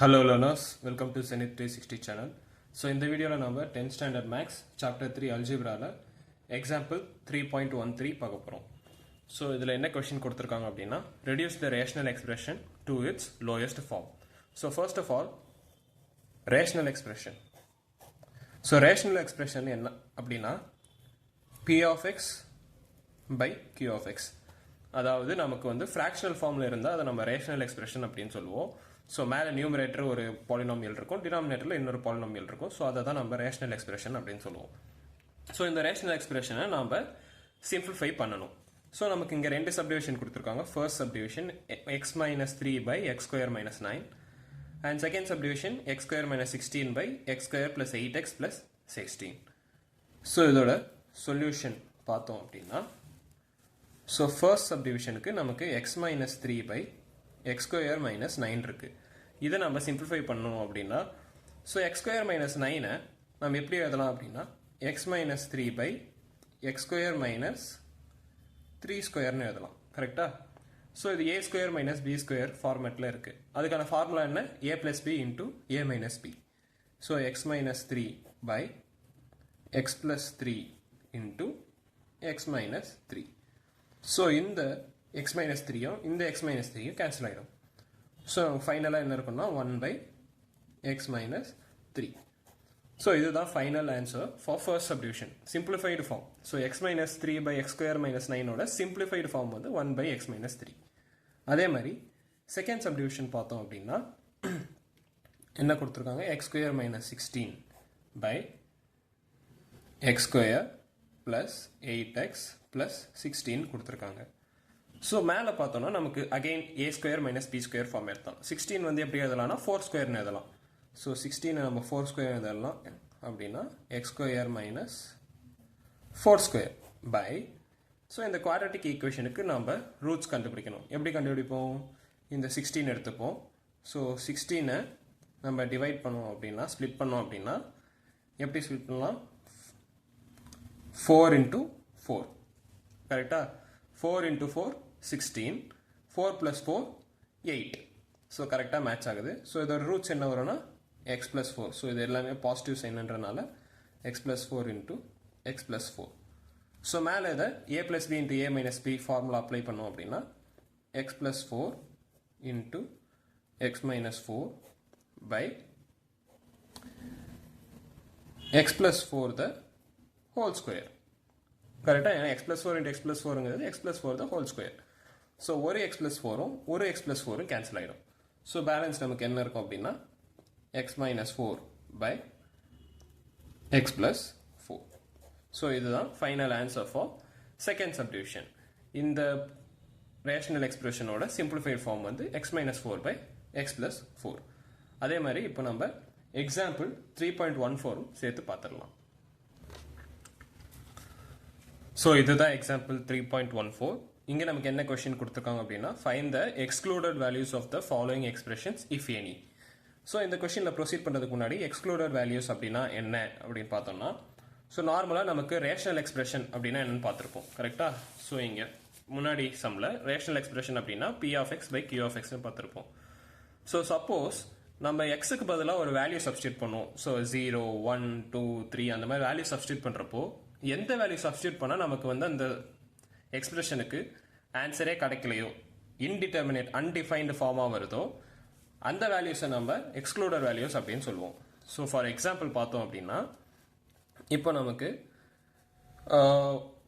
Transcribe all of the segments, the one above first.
Hello learners, welcome to Zenith 360 channel. So in the video நம்ம 10th standard max chapter 3 algebra example 3.13 பார்க்க போறோம். So இதுல என்ன question கொடுத்திருக்காங்க அப்படினா reduce the rational expression to its lowest form. So first of all rational expression. So rational expression என்ன அப்படினா p of x by q of x. அதாவது நமக்கு வந்து fractional formல இருந்தா அதை நம்ம rational expression அப்படினு சொல்லுவோம். ஸோ மேலே நியூமரேட்டர் ஒரு பாலினாமியல் இருக்கும், டினாமினேட்டரில் இன்னொரு பாலினாமியல் இருக்கும். ஸோ அதை தான் நம்ம ரேஷனல் எக்ஸ்பிரஷன் அப்படின்னு சொல்லுவோம். ஸோ இந்த ரேஷனல் எக்ஸ்பிரஷனை நம்ம சிம்பிளிஃபை பண்ணணும். ஸோ நமக்கு இங்கே ரெண்டு சப்டிவிஷன் கொடுத்துருக்காங்க. First subdivision x minus 3 by x square minus 9 and second subdivision x square minus 16 by x square plus 8x plus 16. So இதோட சொல்யூஷன் பார்த்தோம் அப்படின்னா ஸோ ஃபர்ஸ்ட் சப்டிவிஷனுக்கு நமக்கு x minus 3 by x square minus 9 இருக்கு. இதை நம்ம simplify பண்ணணும் அப்படின்னா ஸோ எக்ஸ் ஸ்கொயர் மைனஸ் 9 நம்ம எப்படி எழுதலாம் அப்படின்னா x minus 3 by x square minus 3 ஸ்கொயர்னு எழுதலாம். கரெக்டா? ஸோ இது A square minus B square ஃபார்மேட்டில் இருக்கு. அதுக்கான ஃபார்முலா என்ன? A plus B into A minus B. So x minus 3 by x plus 3 into x minus 3. So இந்த x minus 3 இந்த x minus 3 cancel ஆயிடும். ஸோ ஃபைனலாக என்ன இருக்குன்னா 1 by x minus 3. ஸோ இதுதான் final answer for first subdivision simplified form. So x minus 3 by x square minus 9ஓட simplified form வந்து 1 by x minus 3. அதே மாதிரி செகண்ட் சப்டிவிஷன் பார்த்தோம் அப்படின்னா என்ன கொடுத்துருக்காங்க? x square minus 16 by x square plus 8x plus 16 கொடுத்துருக்காங்க. ஸோ மேலே பார்த்தோன்னா நமக்கு again A square minus B square form எடுத்தோம். 16 வந்து எப்படி எழுதலாம்னா 4 ஸ்கொயர்னு எழுதலாம். ஸோ 16 நம்ம 4 ஸ்கொயர் எழுதலாம் அப்படின்னா x square minus 4 square by. So இந்த குவாட்ரட்டிக் ஈக்குவேஷனுக்கு நம்ம ரூட்ஸ் கண்டுபிடிக்கணும். எப்படி கண்டுபிடிப்போம்? இந்த 16 எடுத்துப்போம். ஸோ 16 நம்ம டிவைட் பண்ணோம் அப்படின்னா ஸ்ப்ளிட் பண்ணோம் அப்படின்னா எப்படி ஸ்ப்ளிட் பண்ணலாம்? 4 இன்டூ 4. கரெக்டா? 4 into 4 16, 4 plus 4 8. ஸோ கரெக்டாக மேட்ச் ஆகுது. ஸோ இதோட ரூட்ஸ் என்ன வரும்னா எக்ஸ் ப்ளஸ் 4. ஸோ இது எல்லாமே பாசிட்டிவ் சைன்ன்றனால x plus 4 into x plus 4. So மேலே இதை A plus B into A minus B formula apply பண்ணோம் அப்படின்னா x plus 4 into x minus 4 by x plus 4 the whole square. கரெக்டாக? ஏன்னா x plus 4 into x plus 4ங்கிறது x plus 4 the whole square. So ஒரு x plus 4ம் ஒரு x plus 4ம் cancel ஆகிடும். ஸோ பேலன்ஸ் நமக்கு என்ன இருக்கும் அப்படின்னா x minus 4 by x plus 4. So இதுதான் final answer for second subdivision. இந்த ரேஷனல் எக்ஸ்பிரஷனோட சிம்பிளிஃபைட் ஃபார்ம் வந்து x minus 4 by x plus 4. அதே மாதிரி இப்போ நம்ம எக்ஸாம்பிள் 3.14 சேர்த்து பார்த்துடலாம். ஸோ இதுதான் எக்ஸாம்பிள் 3.14. இங்கே நமக்கு என்ன கொஸ்டின் கொடுத்துருக்காங்க அப்படின்னா find the excluded values of the following expressions if any. So இந்த கொஸ்டினில் ப்ரொசீட் பண்ணுறதுக்கு முன்னாடி எக்ஸ்க்ளூடட் வேல்யூஸ் அப்படின்னா என்ன அப்படின்னு பார்த்தோம்னா ஸோ நார்மலாக நமக்கு ரேஷனல் எக்ஸ்பிரஷன் அப்படின்னா என்னன்னு பார்த்துருப்போம். கரெக்டாக? ஸோ இங்கே முன்னாடி சம்மில் ரேஷனல் எக்ஸ்பிரஷன் அப்படின்னா p of x by q of எக்ஸ்னு பார்த்துருப்போம். ஸோ சப்போஸ் நம்ம எக்ஸுக்கு பதிலாக ஒரு வேல்யூ சப்ஸ்டியூட் பண்ணுவோம். ஸோ 0 1 2 3 அந்த மாதிரி வேல்யூ சப்ஸ்டியூட் பண்ணுறப்போ எந்த வேல்யூ சப்ஸ்டியூட் பண்ணால் நமக்கு வந்து அந்த எக்ஸ்பிரஷனுக்கு ஆன்சரே கிடைக்கலையோ இன்டிட்டர்மினேட் அன்டிஃபைன்டு ஃபார்மாக வருதோ அந்த வேல்யூஸை நம்ம எக்ஸ்க்ளூடட் வேல்யூஸ் அப்படின்னு சொல்லுவோம். ஸோ ஃபார் எக்ஸாம்பிள் பார்த்தோம் அப்படின்னா இப்போ நமக்கு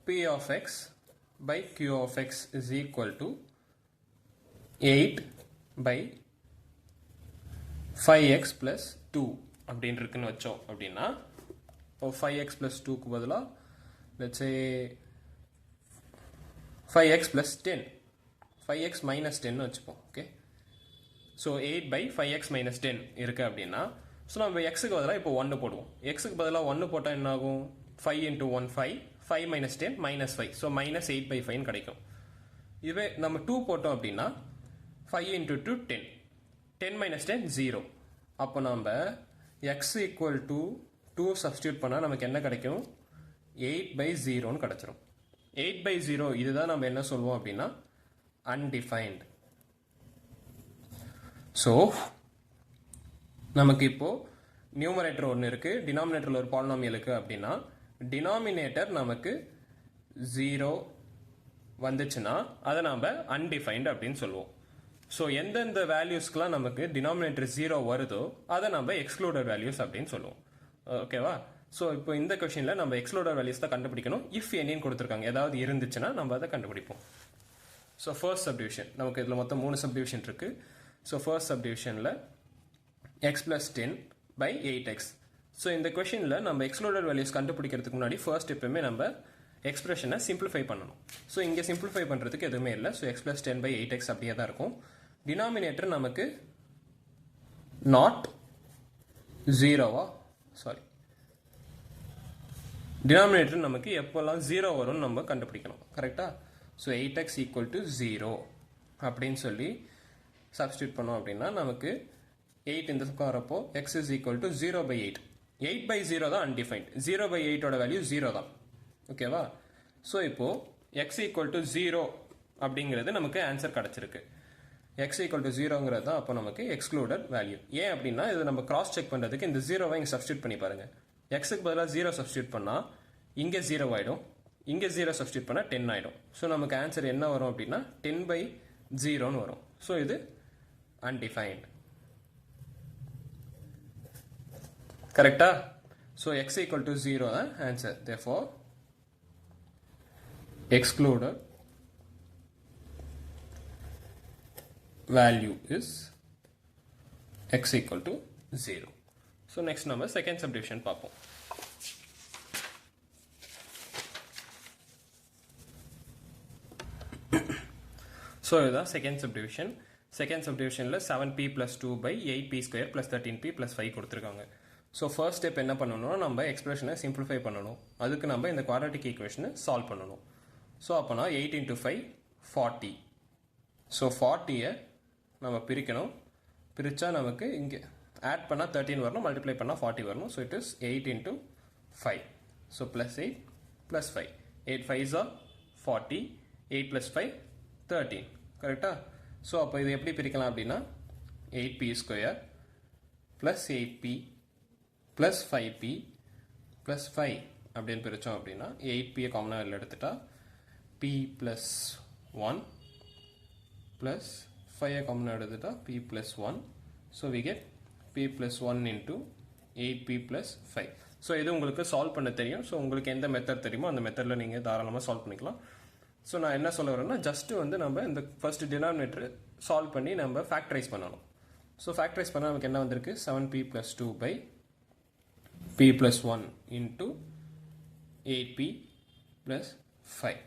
p of x by q of x is equal to 8 by 5x plus 2 அப்படின்னு இருக்குன்னு வச்சோம் அப்படின்னா இப்போ 5x plus 2க்கு பதிலாக let's say 5x plus 10 5x minus 10 வச்சுப்போம். Okay? So 8 by 5x minus 10 இருக்குது அப்படின்னா ஸோ நம்ம எக்ஸுக்கு பதிலாக இப்போ 1 போடுவோம். எக்ஸுக்கு பதிலாக 1 போட்டால் என்ன ஆகும்? 5 into 1 5 5 minus 10 minus 5. So minus 8 by 5 கிடைக்கும். இதுவே நம்ம 2 போட்டோம் அப்படின்னா 5 into 2 10 10 minus 10 0. அப்போ நம்ம x equal to 2 சப்ஸ்டியூட் பண்ணால் நமக்கு என்ன கிடைக்கும்? 8 by 0ன்னு கிடச்சிரும். 8 by 0 இதுதான் நம்ம என்ன சொல்லுவோம் அப்படின்னா undefined. So நமக்கு இப்போ நியூமரேட்டர் ஒன்று இருக்கு, டினாமினேட்டரில் ஒரு பாலினாமியல் இருக்கு அப்படின்னா டினாமினேட்டர் நமக்கு 0 வந்துச்சுன்னா அதை நம்ம அன்டிஃபைன்டு அப்படின்னு சொல்லுவோம். ஸோ எந்தெந்த வேல்யூஸ்க்குலாம் நமக்கு டினாமினேட்டர் 0 வருதோ அதை நம்ம எக்ஸ்க்ளூடட் வேல்யூஸ் அப்படின்னு சொல்லுவோம். ஓகேவா? ஸோ இப்போ இந்த கொஸ்டினில் நம்ம எக்ஸ்க்ளூடட் வேல்யூஸ் தான் கண்டுபிடிக்கணும். இஃப் என்னன்னு கொடுத்துருக்காங்க, ஏதாவது இருந்துச்சுன்னா நம்ம அதை கண்டுபிடிப்போம். ஸோ ஃபர்ஸ்ட் சப்டிவிஷன், நமக்கு இதில் மொத்தம் 3 சப்டிவிஷன் இருக்கு. ஸோ ஃபர்ஸ்ட் சப்டிவிஷனில் x plus 10 by 8x. So இந்த கொஸ்டினில் நம்ம எக்ஸ்க்ளூடட் வேல்யூஸ் கண்டுபிடிக்கிறதுக்கு முன்னாடி ஃபர்ஸ்ட் எப்பவுமே நம்ம எக்ஸ்பிரஷனை சிம்பிளிஃபை பண்ணணும். ஸோ இங்கே சிம்பிளிஃபை பண்ணுறதுக்கு எதுவுமே இல்லை. So x plus 10 by 8x அப்படியே தான் இருக்கும். டினாமினேட்டர் நமக்கு நாட் 0வா, சாரி, டினாமினேட்டர் நமக்கு எப்போல்லாம் 0 வரும்னு நம்ம கண்டுபிடிக்கணும். கரெக்டா? ஸோ 8x equal to 0 அப்படின்னு சொல்லி சப்ஸ்டியூட் பண்ணோம் அப்படின்னா நமக்கு 8 இந்த பக்கம் வரப்போ x is equal to 0 by 8. 8 by 0 தான் undefined. 0 by 8 ஓட வேல்யூ 0 தான். ஓகேவா? ஸோ இப்போ x equal to 0 அப்படிங்கிறது நமக்கு ஆன்சர் கிடைச்சிருக்கு. x equal to 0ங்கிறது தான் அப்போ நமக்கு எக்ஸ்க்ளூடட் வேல்யூ. ஏன் அப்படின்னா இது நம்ம கிராஸ் செக் பண்ணுறதுக்கு இந்த 0வை இங்கே சப்ஸ்டியூட் பண்ணி பாருங்க. எக்ஸுக்கு பதிலாக 0 சப்ஸ்டியூட் பண்ணால் இங்கே 0 ஆகிடும், இங்கே 0 சப்ஸ்டியூட் பண்ணால் 10 ஆகிடும். ஸோ நமக்கு ஆன்சர் என்ன வரும் அப்படின்னா 10 by 0ன்னு வரும். ஸோ இது அன்டிஃபைன்ட். கரெக்டா? ஸோ x equal to 0 தான் answer. therefore excluded value is x equal to 0. So next நம்ம second subdivision பார்ப்போம். So இதுதான் second subdivision. Second subdivisionல 7p plus 2 by 8p square plus 13p plus 5 கொடுத்திருக்காங்க. So first step என்ன பண்ணணும்னா நம்ம எக்ஸ்பிரஷனை simplify பண்ணணும். அதுக்கு நம்ம இந்த குவாட்ரட்டிக் ஈக்குவேஷனை சால்வ் பண்ணணும். ஸோ அப்போனா 8 into 5 40. ஸோ 40யை நம்ம பிரிக்கணும். பிரித்தா நமக்கு இங்கே ஆட் பண்ணால் 13 வரணும், மல்டிப்ளை பண்ணால் 40 வரணும். So it is 8 into 5. So plus 8 plus 5. 8 5s are 40. 8 plus 5 13. கரெக்டா? ஸோ அப்போ இது எப்படி பிரிக்கலாம் அப்படின்னா 8p square plus 8p plus 5p plus 5 அப்படின்னு பிரித்தோம் அப்படின்னா 8pயை காமனாக வெளில எடுத்துட்டா p plus 1 plus 5 காமனாக எடுத்துட்டா p plus 1. so we get p plus 1 into 8p plus 5. So இது உங்களுக்கு சால்வ் பண்ண தெரியும். ஸோ உங்களுக்கு எந்த மெத்தட் தெரியுமோ அந்த மெத்தடில் நீங்கள் தாராளமாக சால்வ் பண்ணிக்கலாம். ஸோ நான் என்ன சொல்ல வரேன்னா ஜஸ்ட்டு வந்து நம்ம இந்த ஃபர்ஸ்ட் டினாமினேட்டர் சால்வ் பண்ணி நம்ம ஃபேக்டரைஸ் பண்ணணும். ஸோ ஃபேக்டரைஸ் பண்ணால் நமக்கு என்ன வந்திருக்கு? 7p plus 2 by p plus 1 into 8p plus 5.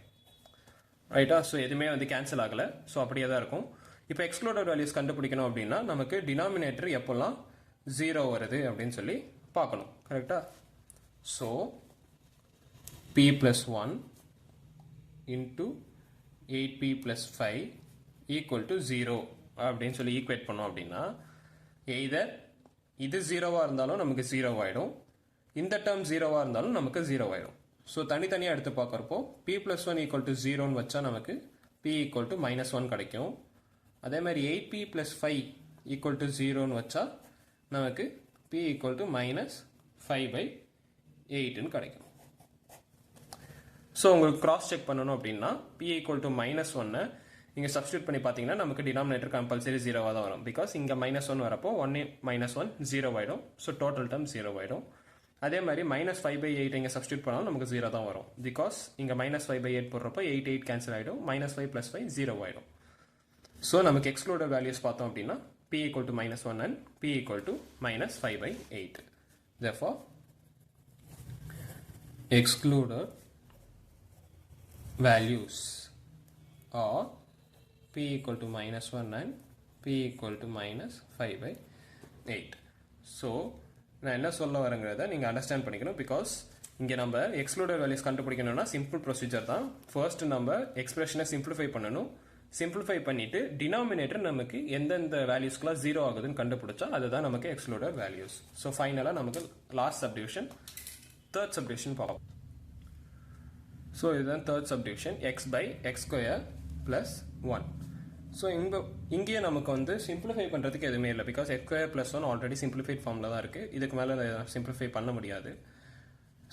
ரைட்டா? ஸோ எதுவுமே வந்து கேன்சல் ஆகலை. ஸோ அப்படியே தான் இருக்கும். இப்போ எக்ஸ்க்ளூடட் வேல்யூஸ் கண்டுபிடிக்கணும் அப்படின்னா நமக்கு டினாமினேட்டர் எப்போல்லாம் 0 வருது அப்படின்னு சொல்லி பார்க்கணும். கரெக்டா? So p plus 1 into 8p plus 5 equal to 0 அப்படின்னு சொல்லி ஈக்குவேட் பண்ணோம் அப்படின்னா எய்தர் இது 0வாக இருந்தாலும் நமக்கு 0 ஆகிடும், இந்த டேர்ம் 0வாக இருந்தாலும் நமக்கு 0 ஆகிடும். ஸோ தனித்தனியாக எடுத்து பார்க்குறப்போ p plus 1 equal to 0ன்னு வச்சா நமக்கு p equal to -1 கிடைக்கும். அதே மாதிரி 8p plus 5 equal to 0ன்னு வச்சா நமக்கு p equal to -5 by 8ன்னு கிடைக்கும். ஸோ உங்களுக்கு கிராஸ் செக் பண்ணணும் அப்படின்னா p equal to -1 இங்கே சப்ஸ்டியூட் பண்ணி பார்த்தீங்கன்னா நமக்கு டினாமினேட்டர் கம்பல்சரி 0வாக தான் வரும். பிகாஸ் இங்கே -1 வரப்போ 1 -1 0 ஆகிடும். ஸோ டோட்டல் டேர்ம் 0 ஆகிடும். அதே மாதிரி -5 by 8 இங்கே சப்ஸ்டியூட் பண்ணாலும் நமக்கு 0 தான் வரும். பிகாஸ் இங்கே -5 by 8 போடுறப்போ 8 8 கேன்சல் ஆகிடும். -5 plus 5 0 ஆகிடும். ஸோ நமக்கு எக்ஸ்க்ளூடட் வேல்யூஸ் பார்த்தோம் அப்படின்னா p equal to -1 and p equal to -5 by 8. Therefore excluded values are p equal to -1 and p equal to -5 by 8. So நான் என்ன சொல்ல வரேங்கிறத நீங்கள் அண்டர்ஸ்டாண்ட் பண்ணிக்கணும். பிகாஸ் இங்கே நம்ம எக்ஸ்க்ளூடட் வேல்யூஸ் கண்டுபிடிக்கணும்னா சிம்பிள் ப்ரொசீஜர் தான். ஃபர்ஸ்ட் நம்ம எக்ஸ்பிரஷனை சிம்பிளிஃபை பண்ணணும். சிம்பிளிஃபை பண்ணிட்டு டினாமினேட்டர் நமக்கு எந்தெந்த வேல்யூஸ்க்குலாம் 0 ஆகுதுன்னு கண்டுபிடிச்சா அதுதான் நமக்கு எக்ஸ்க்ளூடட் வேல்யூஸ். ஸோ ஃபைனலாக நமக்கு லாஸ்ட் சப்டிவிஷன் தேர்ட் சப்டிவிஷன் பார்ப்போம். ஸோ இதுதான் third subdivision x by x square plus 1. So இங்கேயே நமக்கு வந்து சிம்பிளிஃபை பண்ணுறதுக்கு எதுவுமே இல்லை, because X square plus one already simplified ஃபார்மில் தான் இருக்குது. இதுக்கு மேலே சிம்பிளிஃபை பண்ண முடியாது.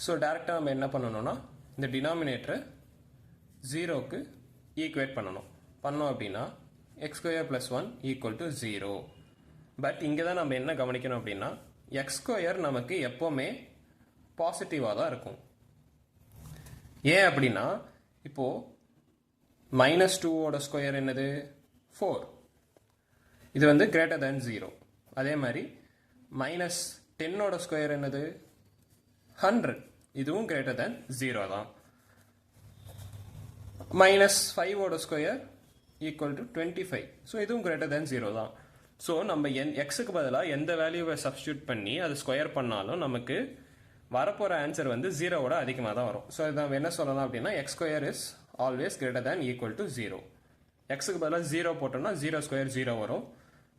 ஸோ டேரெக்டாக நம்ம என்ன பண்ணணும்னா இந்த டினாமினேட்டரை 0க்கு ஈக்குவேட் பண்ணோம் அப்படின்னா x square plus one equal to 0. But இங்கே தான் நம்ம என்ன கவனிக்கணும் அப்படின்னா எக்ஸ் ஸ்கொயர் நமக்கு எப்போவுமே பாசிட்டிவாக தான் இருக்கும். ஏன் அப்படின்னா இப்போது -2ஓட ஸ்கொயர் என்னது 4, இது வந்து கிரேட்டர் தேன் 0. அதே மாதிரி -10ஓட ஸ்கொயர் என்னது 100, இதுவும் கிரேட்டர் தேன் 0 தான். -5ஓட ஸ்கொயர் ஈக்குவல் டு 25, ஸோ இதுவும் கிரேட்டர் தேன் 0 தான். ஸோ நம்ம எக்ஸுக்கு பதிலாக எந்த வேல்யூவை சப்ஸ்டியூட் பண்ணி அது ஸ்கொயர் பண்ணாலும் நமக்கு வரப்போகிற ஆன்சர் வந்து 0வோட அதிகமாக தான் வரும். ஸோ இதை நம்ம என்ன சொல்லலாம் அப்படின்னா x square is always greater than equal to 0. எக்ஸுக்கு பதிலாக 0 போட்டோம்னா 0 ஸ்கொயர் 0 வரும்.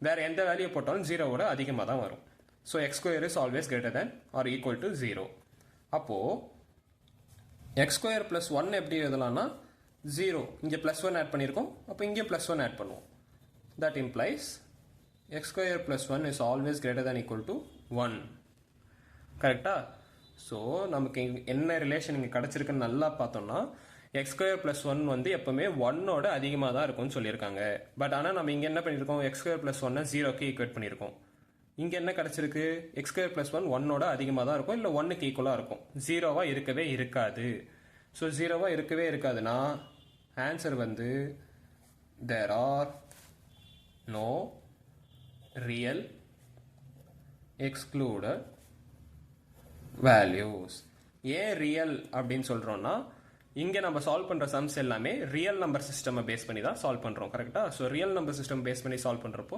வேறு எந்த வேல்யூ போட்டாலும் 0வோட அதிகமாக தான் வரும். So X square is always greater than or equal to 0. அப்போது எக்ஸ் ஸ்கொயர் ப்ளஸ் 1 எப்படி எழுதலாம்னா 0, இங்கே ப்ளஸ் 1 ஆட் பண்ணியிருக்கோம், அப்போ இங்கே ப்ளஸ் 1 ஆட் பண்ணுவோம். That implies X square plus 1 is always greater than equal to 1. கரெக்டா? ஸோ நமக்கு என்ன ரிலேஷன் இங்கே கிடச்சிருக்குன்னு நல்லா பார்த்தோம்னா எக்ஸ் ஸ்கொயர் ப்ளஸ் 1 வந்து எப்போவுமே 1ஓட அதிகமாக தான் இருக்கும்னு சொல்லியிருக்காங்க. பட் ஆனால் நம்ம இங்கே என்ன பண்ணியிருக்கோம், எக்ஸ் ஸ்கொயர் ப்ளஸ் 1 0க்கு ஈக்குவேட் பண்ணியிருக்கோம். இங்கே என்ன கிடச்சிருக்கு, எக்ஸ் ஸ்கொயர் ப்ளஸ் 1 1ஓட அதிகமாக தான் இருக்கும், இல்லை 1க்கு ஈக்குவலாக இருக்கும். 0வா இருக்கவே இருக்காது. ஸோ 0வா இருக்கவே இருக்காதுன்னா ஆன்சர் வந்து there are no real excluded values. ஏன் ரியல் அப்படின்னு சொல்கிறோன்னா இங்கே நம்ம சால்வ் பண்ணுற சம்ஸ் எல்லாமே ரியல் நம்பர் சிஸ்டமை பேஸ் பண்ணி தான் சால்வ் பண்ணுறோம். கரெக்டாக? So real number system base பண்ணி சால்வ் பண்ணுறப்போ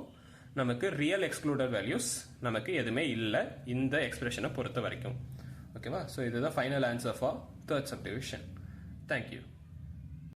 நமக்கு ரியல் எக்ஸ்க்ளூடட் வேல்யூஸ் நமக்கு எதுவுமே இல்லை இந்த எக்ஸ்பிரஷனை பொறுத்த வரைக்கும். ஓகேவா? ஸோ இதுதான் final answer for third subdivision. Thank you.